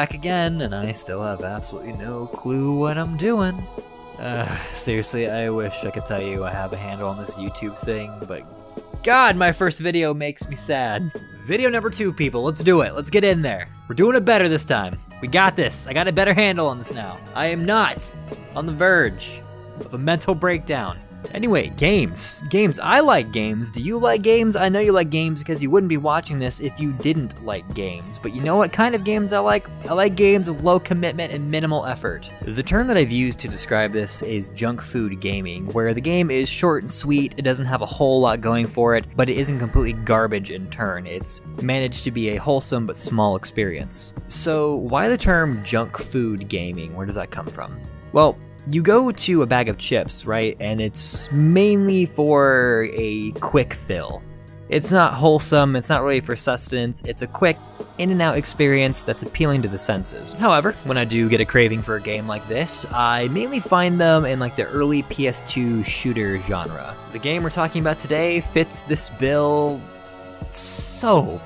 back again, and I still have absolutely no clue what I'm doing. Seriously, I wish I could tell you I have a handle on this YouTube thing, but God, my first video makes me sad. Video number 2, people, let's do it. Let's get in there. We're doing it better this time. We got this. I got a better handle on this now. I am not on the verge of a mental breakdown. Anyway, games. Games. I like games. Do you like games? I know you like games because you wouldn't be watching this if you didn't like games. But you know what kind of games I like? I like games with low commitment and minimal effort. The term that I've used to describe this is junk food gaming, where the game is short and sweet, it doesn't have a whole lot going for it, but it isn't completely garbage in turn. It's managed to be a wholesome but small experience. So why the term junk food gaming? Where does that come from? Well, you go to a bag of chips, right? And it's mainly for a quick fill. It's not wholesome, it's not really for sustenance, it's a quick in and out experience that's appealing to the senses. However, when I do get a craving for a game like this, I mainly find them in like the early PS2 shooter genre. The game we're talking about today fits this bill so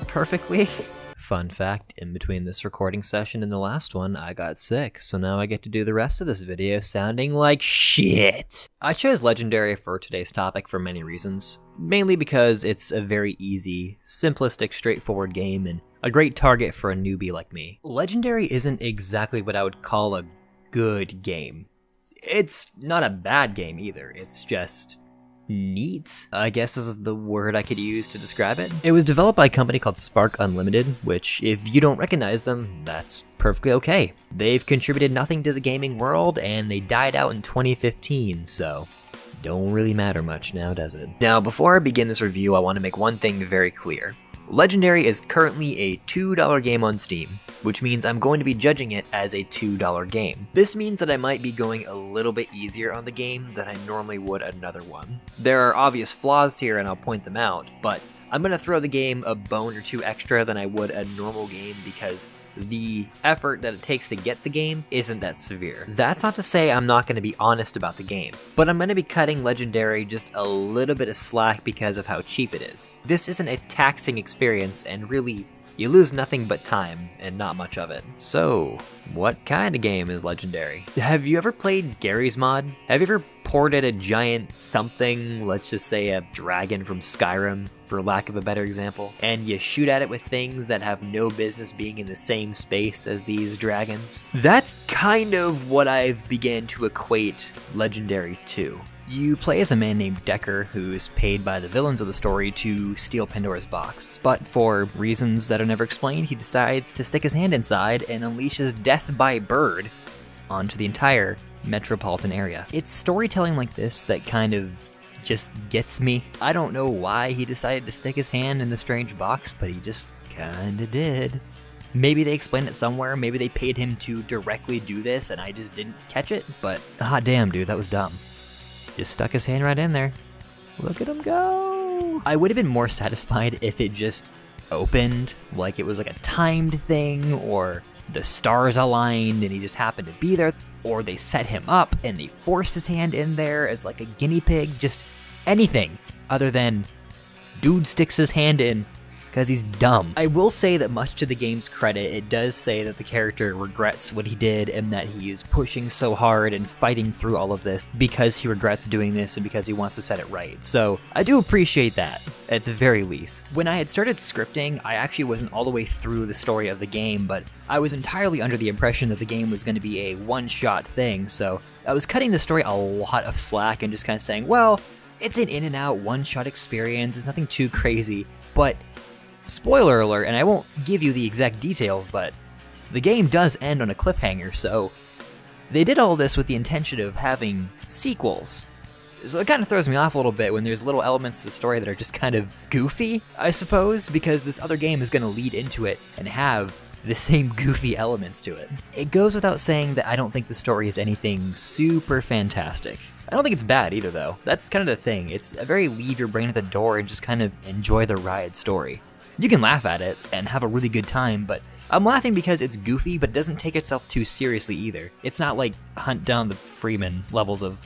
perfectly. Fun fact, in between this recording session and the last one, I got sick, so now I get to do the rest of this video sounding like shit. I chose Legendary for today's topic for many reasons, mainly because it's a very easy, simplistic, straightforward game and a great target for a newbie like me. Legendary isn't exactly what I would call a good game. It's not a bad game either, it's just neat, I guess is the word I could use to describe it. It was developed by a company called Spark Unlimited, which if you don't recognize them, that's perfectly okay. They've contributed nothing to the gaming world and they died out in 2015, so don't really matter much now, does it? Now, before I begin this review, I want to make one thing very clear. Legendary is currently a $2 game on Steam, which means I'm going to be judging it as a $2 game. This means that I might be going a little bit easier on the game than I normally would another one. There are obvious flaws here and I'll point them out, but I'm going to throw the game a bone or two extra than I would a normal game because the effort that it takes to get the game isn't that severe. That's not to say I'm not going to be honest about the game, but I'm going to be cutting Legendary just a little bit of slack because of how cheap it is. This isn't a taxing experience, and really, you lose nothing but time, and not much of it. So, what kind of game is Legendary? Have you ever played Gary's Mod? Have you ever ported a giant something, let's just say a dragon from Skyrim, for lack of a better example, and you shoot at it with things that have no business being in the same space as these dragons? That's kind of what I've begun to equate Legendary to. You play as a man named Decker, who's paid by the villains of the story to steal Pandora's box. But for reasons that are never explained, he decides to stick his hand inside and unleashes death by bird onto the entire metropolitan area. It's storytelling like this that kind of just gets me. I don't know why he decided to stick his hand in the strange box, but he just kinda did. Maybe they explained it somewhere, maybe they paid him to directly do this and I just didn't catch it, but hot damn dude, that was dumb. Just stuck his hand right in there. Look at him go! I would have been more satisfied if it just opened, like it was like a timed thing, or the stars aligned and he just happened to be there, or they set him up and they forced his hand in there as like a guinea pig, just anything other than dude sticks his hand in because he's dumb. I will say that much to the game's credit, it does say that the character regrets what he did and that he is pushing so hard and fighting through all of this because he regrets doing this and because he wants to set it right. So I do appreciate that, at the very least. When I had started scripting, I actually wasn't all the way through the story of the game, but I was entirely under the impression that the game was going to be a one-shot thing, so I was cutting the story a lot of slack and just kind of saying, well, it's an in-and-out one-shot experience, it's nothing too crazy, but spoiler alert, and I won't give you the exact details, but the game does end on a cliffhanger, so they did all this with the intention of having sequels. So it kind of throws me off a little bit when there's little elements to the story that are just kind of goofy, I suppose, because this other game is going to lead into it and have the same goofy elements to it. It goes without saying that I don't think the story is anything super fantastic. I don't think it's bad either, though. That's kind of the thing. It's a very leave your brain at the door and just kind of enjoy the ride story. You can laugh at it and have a really good time, but I'm laughing because it's goofy, but it doesn't take itself too seriously either. It's not like Hunt Down the Freeman levels of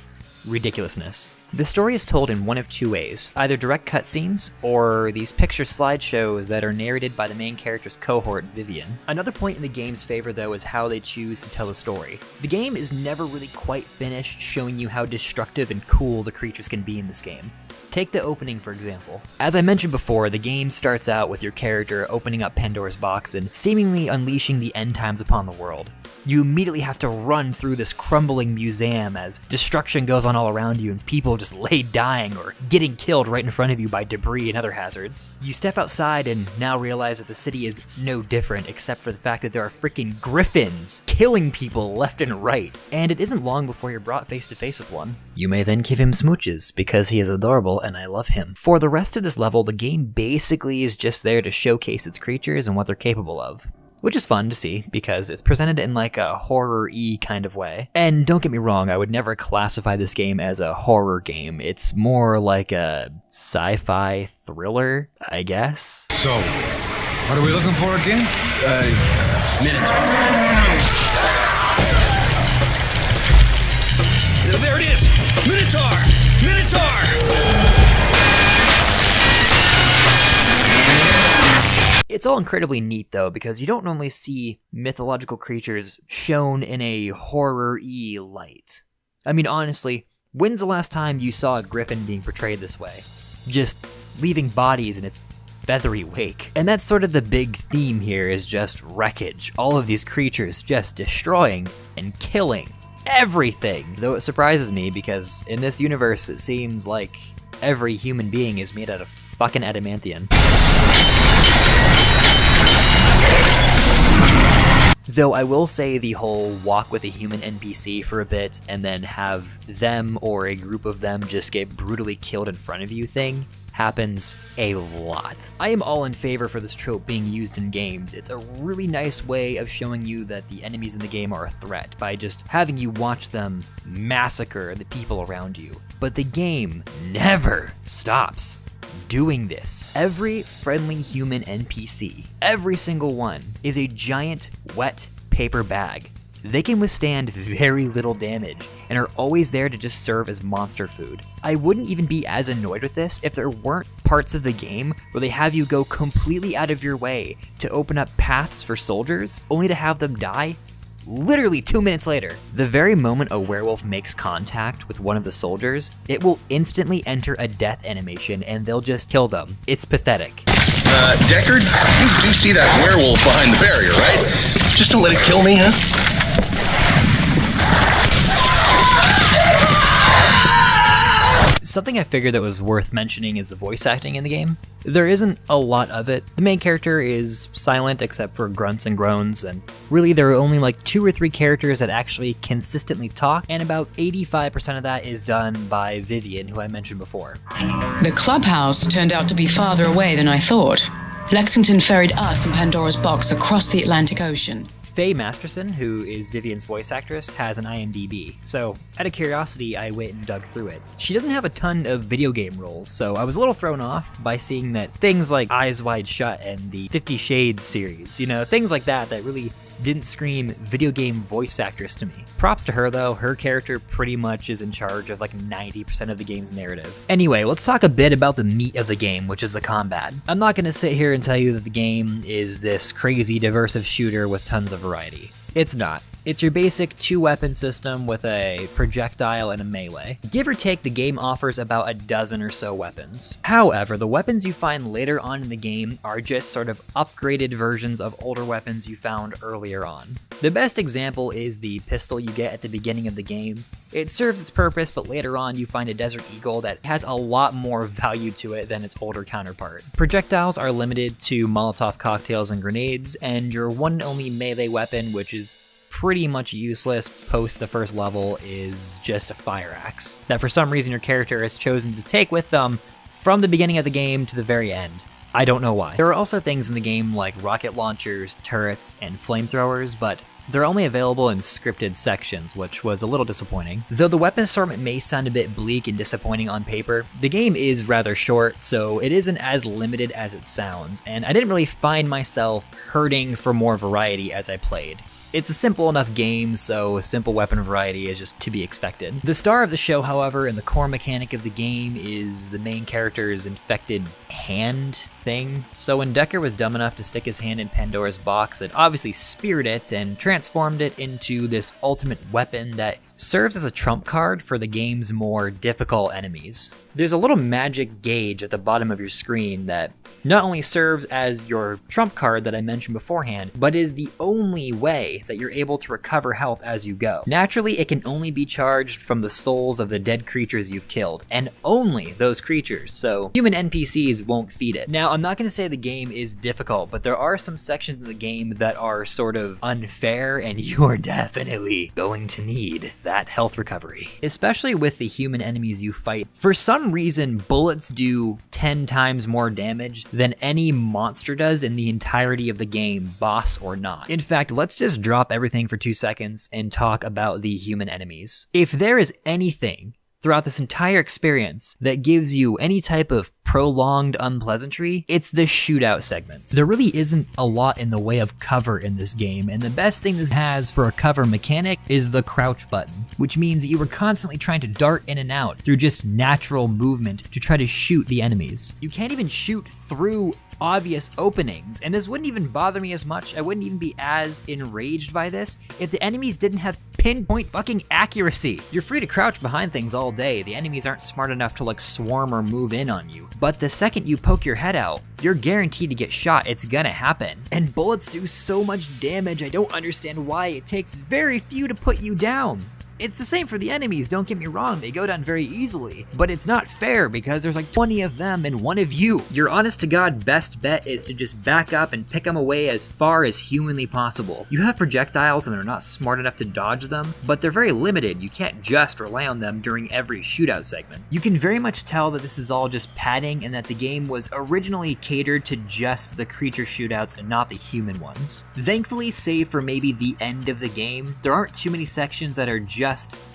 ridiculousness. The story is told in one of two ways, either direct cutscenes or these picture slideshows that are narrated by the main character's cohort, Vivian. Another point in the game's favor though is how they choose to tell the story. The game is never really quite finished showing you how destructive and cool the creatures can be in this game. Take the opening for example. As I mentioned before, the game starts out with your character opening up Pandora's box and seemingly unleashing the end times upon the world. You immediately have to run through this crumbling museum as destruction goes on all around you and people just lay dying or getting killed right in front of you by debris and other hazards. You step outside and now realize that the city is no different except for the fact that there are freaking Griffins killing people left and right. And it isn't long before you're brought face to face with one. You may then give him smooches because he is adorable and I love him. For the rest of this level, the game basically is just there to showcase its creatures and what they're capable of. Which is fun to see, because it's presented in like a horror-y kind of way. And don't get me wrong, I would never classify this game as a horror game. It's more like a sci-fi thriller, I guess. So, what are we looking for again? Minotaur. There it is! Minotaur! Minotaur! It's all incredibly neat though, because you don't normally see mythological creatures shown in a horror-y light. I mean, honestly, when's the last time you saw a griffin being portrayed this way? Just leaving bodies in its feathery wake. And that's sort of the big theme here, is just wreckage. All of these creatures just destroying and killing everything. Though it surprises me, because in this universe it seems like every human being is made out of fucking adamantium. Though I will say the whole walk with a human NPC for a bit and then have them or a group of them just get brutally killed in front of you thing happens a lot. I am all in favor for this trope being used in games. It's a really nice way of showing you that the enemies in the game are a threat by just having you watch them massacre the people around you. But the game never stops doing this. Every friendly human NPC, every single one, is a giant wet paper bag. They can withstand very little damage and are always there to just serve as monster food. I wouldn't even be as annoyed with this if there weren't parts of the game where they have you go completely out of your way to open up paths for soldiers only to have them die literally 2 minutes later. The very moment a werewolf makes contact with one of the soldiers, it will instantly enter a death animation and they'll just kill them. It's pathetic. Deckard, you do see that werewolf behind the barrier, right? Just don't let it kill me, huh? Something I figured that was worth mentioning is the voice acting in the game. There isn't a lot of it. The main character is silent except for grunts and groans, and really there are only like 2 or 3 characters that actually consistently talk, and about 85% of that is done by Vivian, who I mentioned before. The clubhouse turned out to be farther away than I thought. Lexington ferried us and Pandora's box across the Atlantic Ocean. Faye Masterson, who is Vivian's voice actress, has an IMDb, so out of curiosity I went and dug through it. She doesn't have a ton of video game roles, so I was a little thrown off by seeing that things like Eyes Wide Shut and the 50 Shades series, you know, things like that really didn't scream video game voice actress to me. Props to her though, her character pretty much is in charge of like 90% of the game's narrative. Anyway, let's talk a bit about the meat of the game, which is the combat. I'm not gonna sit here and tell you that the game is this crazy diversive shooter with tons of variety. It's not. It's your basic 2-weapon system with a projectile and a melee. Give or take, the game offers about a dozen or so weapons. However, the weapons you find later on in the game are just sort of upgraded versions of older weapons you found earlier on. The best example is the pistol you get at the beginning of the game. It serves its purpose, but later on you find a Desert Eagle that has a lot more value to it than its older counterpart. Projectiles are limited to Molotov cocktails and grenades, and your one and only melee weapon, which is pretty much useless post the first level, is just a fire axe that for some reason your character has chosen to take with them from the beginning of the game to the very end. I don't know why. There are also things in the game like rocket launchers, turrets, and flamethrowers, but they're only available in scripted sections, which was a little disappointing. Though the weapon assortment may sound a bit bleak and disappointing on paper, the game is rather short, so it isn't as limited as it sounds, and I didn't really find myself hurting for more variety as I played. It's a simple enough game, so a simple weapon variety is just to be expected. The star of the show, however, and the core mechanic of the game is the main character's infected hand thing. So when Decker was dumb enough to stick his hand in Pandora's box, it obviously speared it and transformed it into this ultimate weapon that serves as a trump card for the game's more difficult enemies. There's a little magic gauge at the bottom of your screen that not only serves as your trump card that I mentioned beforehand, but is the only way that you're able to recover health as you go. Naturally, it can only be charged from the souls of the dead creatures you've killed, and only those creatures, so human NPCs won't feed it. Now, I'm not going to say the game is difficult, but there are some sections of the game that are sort of unfair, and you are definitely going to need that health recovery. Especially with the human enemies you fight. For some reason, bullets do 10 times more damage than any monster does in the entirety of the game, boss or not. In fact, let's just drop everything for 2 seconds and talk about the human enemies. If there is anything throughout this entire experience that gives you any type of prolonged unpleasantry, it's the shootout segments. There really isn't a lot in the way of cover in this game, and the best thing this has for a cover mechanic is the crouch button, which means that you were constantly trying to dart in and out through just natural movement to try to shoot the enemies. You can't even shoot through obvious openings, and this wouldn't even bother me as much. I wouldn't even be as enraged by this if the enemies didn't have pinpoint fucking accuracy. You're free to crouch behind things all day. The enemies aren't smart enough to like swarm or move in on you. But the second you poke your head out, you're guaranteed to get shot. It's gonna happen. And bullets do so much damage, I don't understand why it takes very few to put you down. It's the same for the enemies, don't get me wrong, they go down very easily, but it's not fair because there's like 20 of them and one of you. Your honest to God best bet is to just back up and pick them away as far as humanly possible. You have projectiles and they're not smart enough to dodge them, but they're very limited. You can't just rely on them during every shootout segment. You can very much tell that this is all just padding and that the game was originally catered to just the creature shootouts and not the human ones. Thankfully, save for maybe the end of the game, there aren't too many sections that are just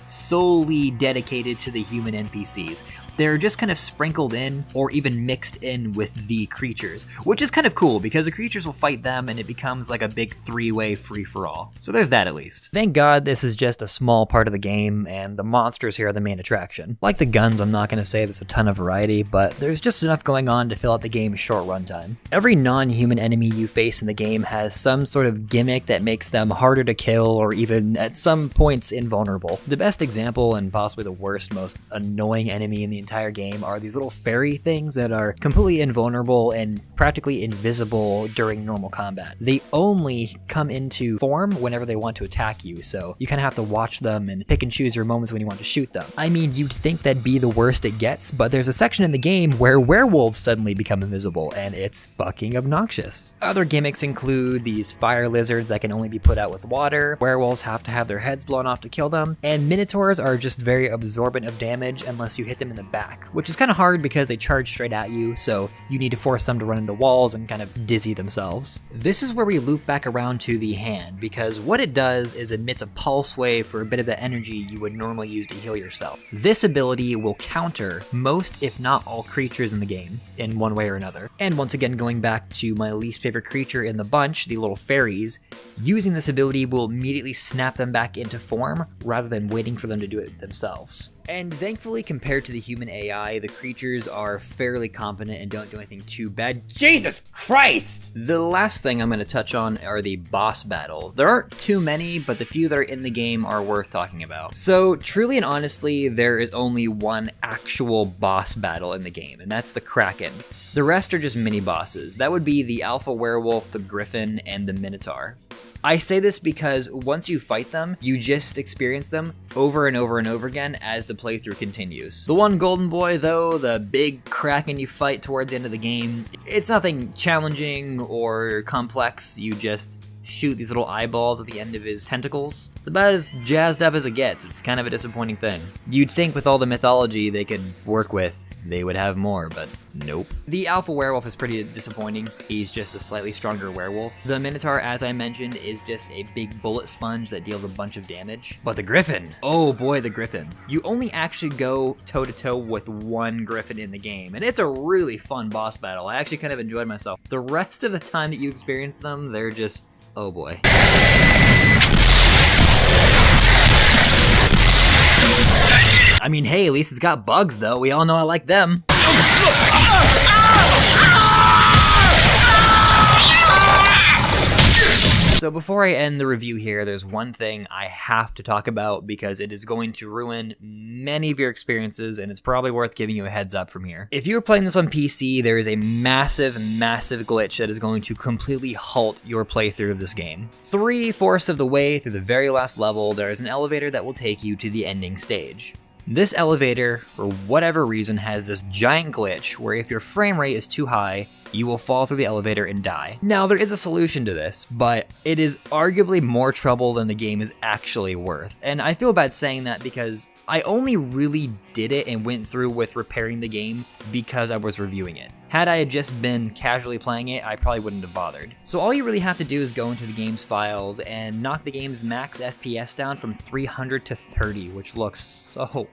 solely dedicated to the human NPCs. They're just kind of sprinkled in or even mixed in with the creatures, which is kind of cool because the creatures will fight them and it becomes like a big three-way free-for-all. So there's that at least. Thank God this is just a small part of the game and the monsters here are the main attraction. Like the guns, I'm not going to say there's a ton of variety, but there's just enough going on to fill out the game's short runtime. Every non-human enemy you face in the game has some sort of gimmick that makes them harder to kill or even at some points invulnerable. The best example and possibly the worst, most annoying enemy in the entire game are these little fairy things that are completely invulnerable and practically invisible during normal combat. They only come into form whenever they want to attack you, so you kind of have to watch them and pick and choose your moments when you want to shoot them. I mean, you'd think that'd be the worst it gets, but there's a section in the game where werewolves suddenly become invisible, and it's fucking obnoxious. Other gimmicks include these fire lizards that can only be put out with water, werewolves have to have their heads blown off to kill them, and minotaurs are just very absorbent of damage unless you hit them in the back, which is kind of hard because they charge straight at you, so you need to force them to run into walls and kind of dizzy themselves. This is where we loop back around to the hand, because what it does is emits a pulse wave for a bit of the energy you would normally use to heal yourself. This ability will counter most, if not all, creatures in the game in one way or another. And once again, going back to my least favorite creature in the bunch, the little fairies, using this ability will immediately snap them back into form rather than waiting for them to do it themselves. And thankfully, compared to the human AI, the creatures are fairly competent and don't do anything too bad. Jesus Christ! The last thing I'm going to touch on are the boss battles. There aren't too many, but the few that are in the game are worth talking about. So, truly and honestly, there is only one actual boss battle in the game, and that's the Kraken. The rest are just mini-bosses. That would be the Alpha Werewolf, the Griffin, and the Minotaur. I say this because once you fight them, you just experience them over and over and over again as the playthrough continues. The one golden boy, though, the big Kraken you fight towards the end of the game, it's nothing challenging or complex. You just shoot these little eyeballs at the end of his tentacles. It's about as jazzed up as it gets. It's kind of a disappointing thing. You'd think with all the mythology they could work with, they would have more, but nope. The Alpha Werewolf is pretty disappointing. He's just a slightly stronger werewolf. The Minotaur, as I mentioned, is just a big bullet sponge that deals a bunch of damage. But the Griffin, oh boy, the Griffin. You only actually go toe-to-toe with one Griffin in the game, and it's a really fun boss battle. I actually kind of enjoyed myself. The rest of the time that you experience them, they're just, oh boy. I mean, hey, at least it's got bugs, though. We all know I like them. So before I end the review here, there's one thing I have to talk about because it is going to ruin many of your experiences, and it's probably worth giving you a heads up from here. If you're playing this on PC, there is a massive, massive glitch that is going to completely halt your playthrough of this game. 3/4 of the way through the very last level, there is an elevator that will take you to the ending stage. This elevator, for whatever reason, has this giant glitch where if your frame rate is too high, you will fall through the elevator and die. Now, there is a solution to this, but it is arguably more trouble than the game is actually worth. And I feel bad saying that because I only really did it and went through with repairing the game because I was reviewing it. Had I just been casually playing it, I probably wouldn't have bothered. So all you really have to do is go into the game's files and knock the game's max FPS down from 300 to 30, which looks so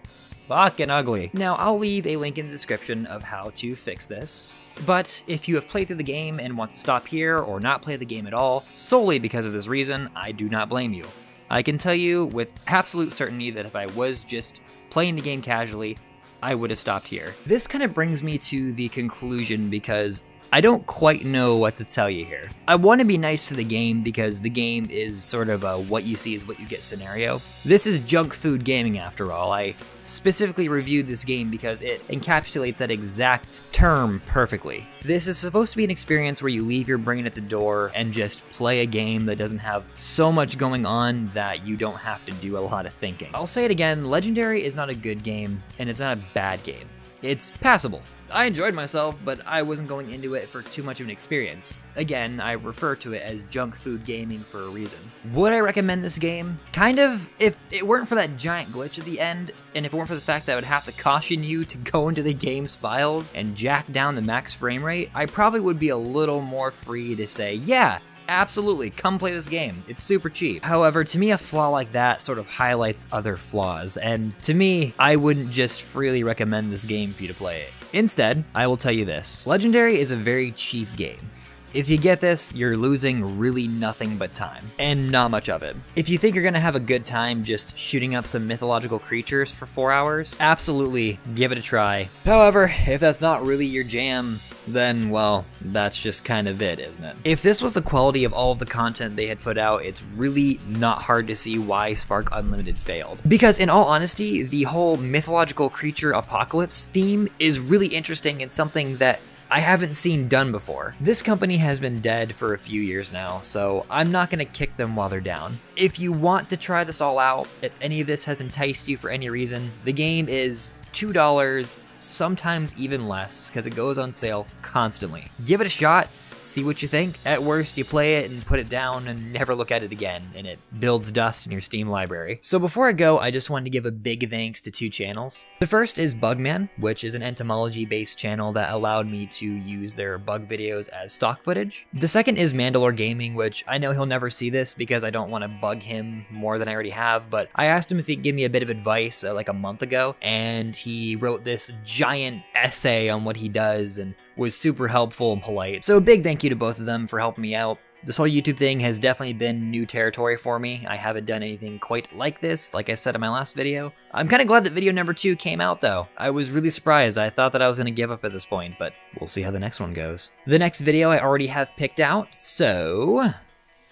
fucking ugly. Now, I'll leave a link in the description of how to fix this. But if you have played through the game and want to stop here or not play the game at all, solely because of this reason, I do not blame you. I can tell you with absolute certainty that if I was just playing the game casually, I would have stopped here. This kind of brings me to the conclusion because I don't quite know what to tell you here. I want to be nice to the game because the game is sort of a what you see is what you get scenario. This is junk food gaming after all. I specifically reviewed this game because it encapsulates that exact term perfectly. This is supposed to be an experience where you leave your brain at the door and just play a game that doesn't have so much going on that you don't have to do a lot of thinking. I'll say it again, Legendary is not a good game and it's not a bad game. It's passable. I enjoyed myself, but I wasn't going into it for too much of an experience. Again, I refer to it as junk food gaming for a reason. Would I recommend this game? Kind of, if it weren't for that giant glitch at the end, and if it weren't for the fact that I would have to caution you to go into the game's files and jack down the max frame rate, I probably would be a little more free to say, yeah, absolutely, come play this game. It's super cheap. However, to me, a flaw like that sort of highlights other flaws, and to me, I wouldn't just freely recommend this game for you to play it. Instead, I will tell you this. Legendary is a very cheap game. If you get this, you're losing really nothing but time, and not much of it. If you think you're gonna have a good time just shooting up some mythological creatures for 4 hours, absolutely give it a try. However, if that's not really your jam, then, well, that's just kind of it, isn't it? If this was the quality of all of the content they had put out, it's really not hard to see why Spark Unlimited failed. Because in all honesty, the whole mythological creature apocalypse theme is really interesting and something that I haven't seen done before. This company has been dead for a few years now, so I'm not gonna kick them while they're down. If you want to try this all out, if any of this has enticed you for any reason, the game is $2, sometimes even less, because it goes on sale constantly. Give it a shot, see what you think. At worst, you play it and put it down and never look at it again, and it builds dust in your Steam library. So before I go, I just wanted to give a big thanks to 2 channels. The first is Bugman, which is an entomology-based channel that allowed me to use their bug videos as stock footage. The second is Mandalore Gaming, which I know he'll never see this because I don't want to bug him more than I already have, but I asked him if he'd give me a bit of advice like a month ago, and he wrote this giant essay on what he does and was super helpful and polite. So a big thank you to both of them for helping me out. This whole YouTube thing has definitely been new territory for me. I haven't done anything quite like this, like I said in my last video. I'm kind of glad that video number 2 came out though. I was really surprised. I thought that I was going to give up at this point, but we'll see how the next one goes. The next video I already have picked out, so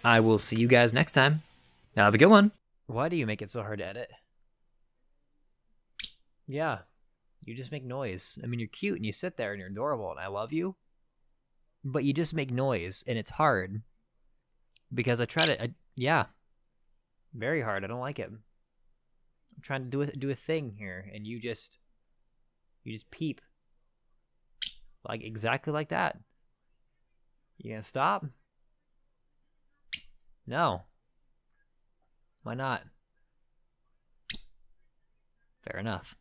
I will see you guys next time. Have a good one. Why do you make it so hard to edit? Yeah. You just make noise. I mean, you're cute and you sit there and you're adorable and I love you. But you just make noise and it's hard. Because I try to, yeah. Very hard. I don't like it. I'm trying to do a thing here and you just peep. Like, exactly like that. You gonna stop? No. Why not? Fair enough.